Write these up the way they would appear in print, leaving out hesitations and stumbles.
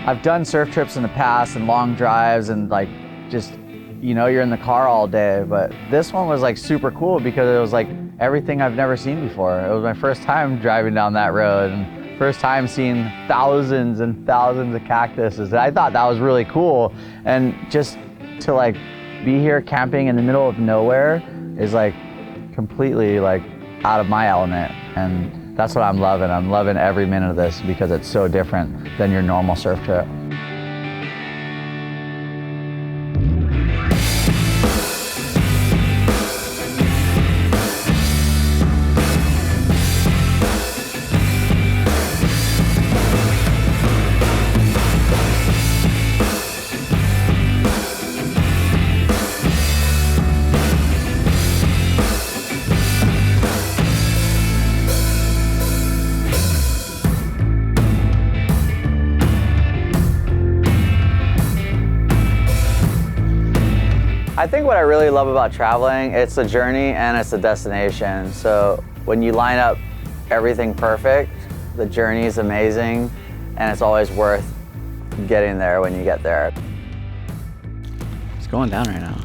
I've done surf trips in the past and long drives and like just, you know, you're in the car all day, but this one was like super cool because it was like everything I've never seen before. It was my first time driving down that road and first time seeing thousands and thousands of cactuses. I thought that was really cool. And just to like be here camping in the middle of nowhere is like completely like out of my element. And that's what I'm loving. I'm loving every minute of this because it's so different than your normal surf trip. I think what I really love about traveling, it's the journey and it's the destination. So when you line up everything perfect, the journey is amazing and it's always worth getting there when you get there. It's going down right now.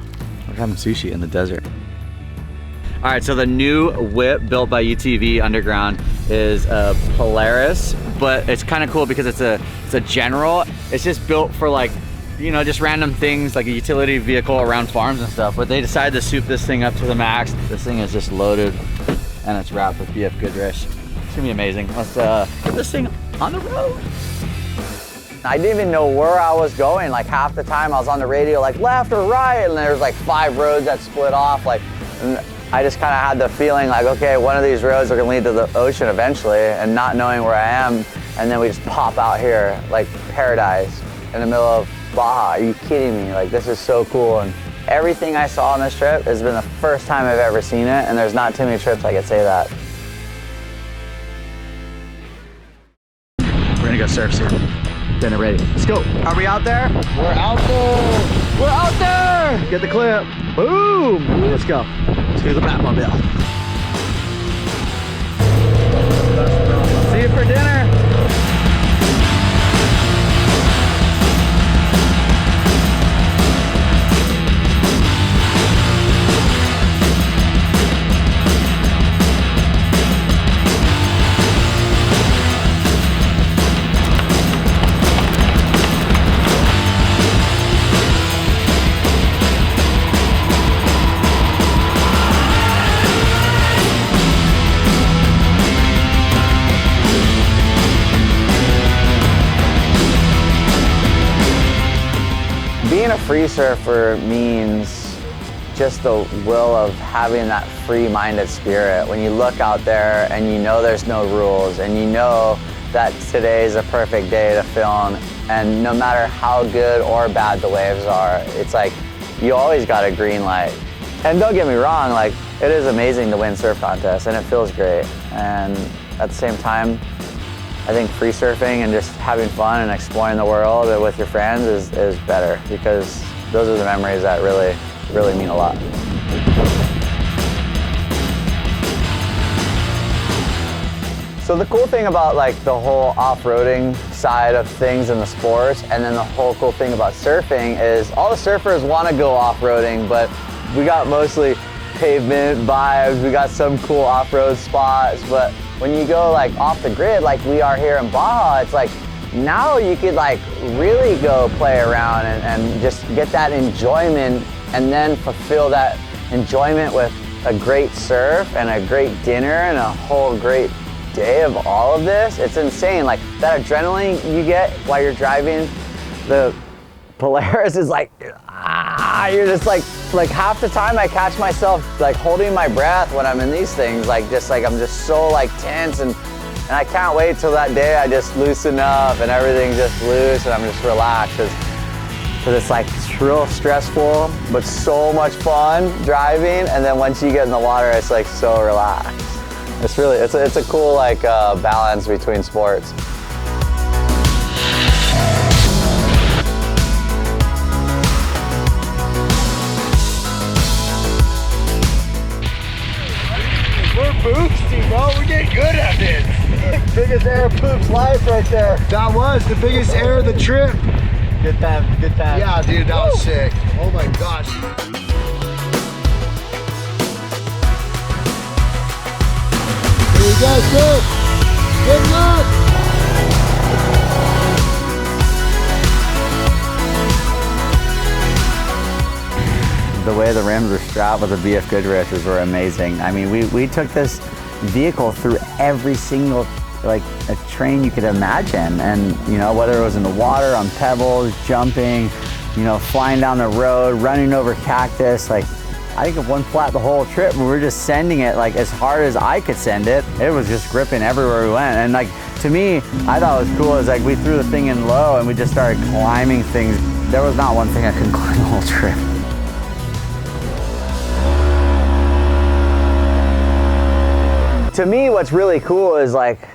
We're having sushi in the desert. All right, so the new whip built by UTV Underground is a Polaris, but it's kind of cool because it's a General. It's just built for like, you know, just random things like a utility vehicle around farms and stuff, but they decided to soup this thing up to the max. This thing is just loaded and it's wrapped with BFGoodrich. It's gonna be amazing. Let's get this thing on the road. I didn't even know where I was going. Like half the time I was on the radio like left or right, and there's like 5 roads that split off. Like, and I just kind of had the feeling like, okay, one of these roads are gonna lead to the ocean eventually, and not knowing where I am, and then we just pop out here like paradise in the middle of Baja. Are you kidding me? Like, this is so cool. And everything I saw on this trip has been the first time I've ever seen it, and there's not too many trips I could say that. We're gonna go surf soon. Dinner ready. Let's go. Are we out there? We're out there. We're out there. Get the clip. Boom. Let's go. To the Batmobile. See you for dinner. Being a free surfer means just the will of having that free-minded spirit. When you look out there and you know there's no rules and you know that today is a perfect day to film, and no matter how good or bad the waves are, it's like you always got a green light. And don't get me wrong, like it is amazing to win surf contests and it feels great. And at the same time, I think free surfing and just having fun and exploring the world with your friends is better, because those are the memories that really, really mean a lot. So the cool thing about like the whole off-roading side of things in the sports, and then the whole cool thing about surfing is all the surfers want to go off-roading, but we got mostly pavement vibes, we got some cool off-road spots, but when you go like off the grid like we are here in Baja, it's like now you could like really go play around and just get that enjoyment, and then fulfill that enjoyment with a great surf and a great dinner and a whole great day of all of this. It's insane. Like that adrenaline you get while you're driving the Polaris is like, you're just like half the time I catch myself like holding my breath when I'm in these things, like I'm just so like tense, and I can't wait till that day I just loosen up and everything's just loose and I'm just relaxed, because it's like real stressful but so much fun driving, and then once you get in the water it's like so relaxed. It's really, it's a cool like balance between sports. We're air boosting, bro. We're getting good at this. Biggest air poops life right there. That was the biggest air of the trip. Good time, good time. Yeah, dude, that was sick. Oh my gosh. Here you go, sir. Good luck. The way the rims were strapped with the BFGoodrichs were amazing. I mean, we took this vehicle through every single, like, a terrain you could imagine. And, you know, whether it was in the water, on pebbles, jumping, you know, flying down the road, running over cactus. Like, I think of one flat the whole trip, we were just sending it like as hard as I could send it. It was just gripping everywhere we went. And like, to me, I thought it was cool is like we threw the thing in low and we just started climbing things. There was not one thing I couldn't climb the whole trip. To me, what's really cool is like,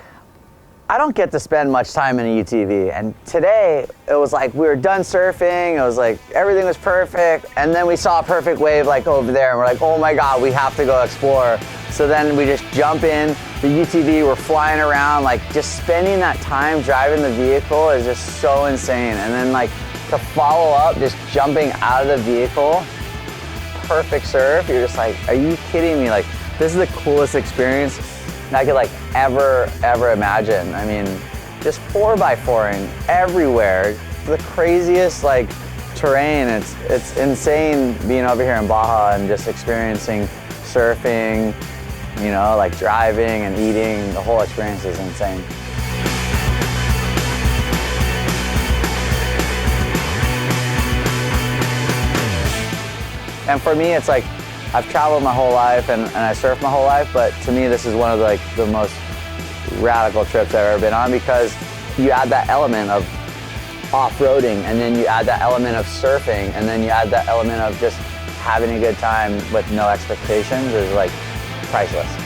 I don't get to spend much time in a UTV. And today, it was like we were done surfing, it was like everything was perfect, and then we saw a perfect wave like over there, and we're like, oh my God, we have to go explore. So then we just jump in, the UTV, we're flying around, like just spending that time driving the vehicle is just so insane. And then like to follow up, just jumping out of the vehicle, perfect surf, you're just like, are you kidding me? Like, this is the coolest experience I could like ever imagine. I mean, just 4x4ing everywhere, the craziest like terrain. It's insane being over here in Baja and just experiencing surfing, you know, like driving and eating. The whole experience is insane. And for me, it's like, I've traveled my whole life and I surfed my whole life, but to me this is one of the most radical trips I've ever been on, because you add that element of off-roading, and then you add that element of surfing, and then you add that element of just having a good time with no expectations is like priceless.